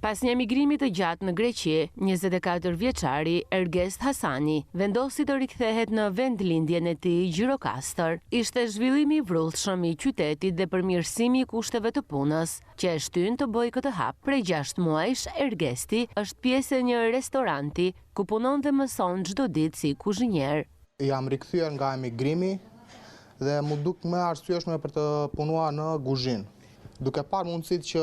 Pas një emigrimi të gjatë në Greqi, 24 vjeçari Ergest Hasani vendosi të rikthehet në vendlindjen e tij Gjirokastër. Ishte zhvillimi i vrullshëm i qytetit dhe përmirësimi i kushteve të punës, që e shtyn të bëjë këtë hap. Prej 6 muajsh, Ergesti është pjesë e një restoranti ku punon dhe mëson çdo ditë si kuzhinier. Jam rikthyer nga emigrimi dhe mu duk më arsyeshme për të punuar në kuzhinë. Duke parë mundësit që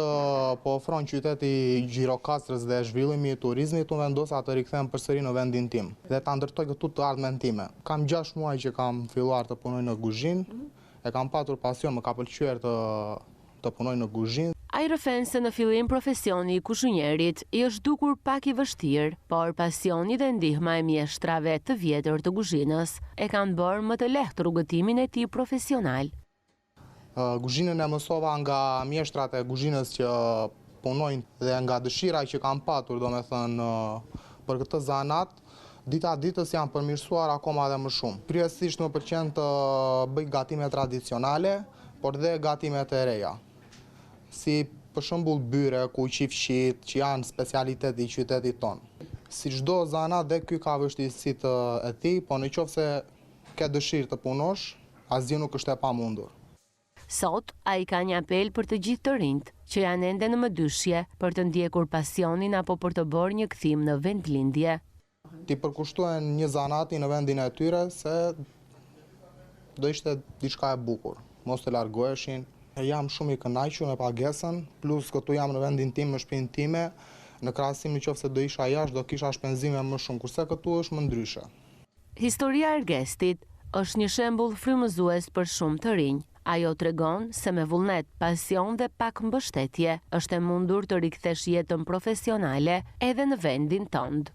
po ofron qyteti Gjirokastrës dhe zhvillimi i turizmit, unë vendosa të rikthehem përsëri në vendin tim dhe ta ndërtoj këtu të ardhmen time. Kam 6 muaj që kam filluar të punoj në kuzhinë, e kam patur pasion, më ka pëlqyer të punoj në kuzhinë. Ai rëfen se në fillim profesioni i kuzhinierit i është dukur pak i vështirë, por pasioni dhe ndihma e mjeshtrave të vjetër të kuzhinës e kanë bërë më të lehtë rrugëtimin e tij profesional. Kuzhinën e mësova nga mjeshtrat e kuzhinës që punojnë dhe nga dëshira që kam patur, për këtë zanat, dita ditës janë përmirësuar akoma dhe më shumë. Kryesisht më pëlqen të bëj gatime tradicionale, por dhe gatimet e reja. Si për shembull byre, kuqifshit, që janë specialitet i qytetit tonë. Si çdo zanat dhe ky ka vështirësitë e tij, po nëse ke dëshirë të punosh, asgjë nuk është e pamundur. Sot, ai ka një apel për të gjithë të rinjt që janë ende në mëdyshje për të ndjekur pasionin apo për të bërë një kthim në vendlindje. Ti përkushtohen një zanati në vendin e tyre se do ishte diçka e bukur, mos të largoheshin. Jam shumë i kënaqur me pagesën, plus këtu jam në vendin tim, në shtëpinë time, në krahasim nëse do isha jashtë do kisha shpenzime më shumë, kurse këtu është më ndryshe. Historia e Ergestit është një shembull frymëzues për shumë të rinj. Ajo tregon se me vullnet, pasion dhe pak mbështetje është e mundur të rikthesh jetën profesionale edhe në vendin tënd.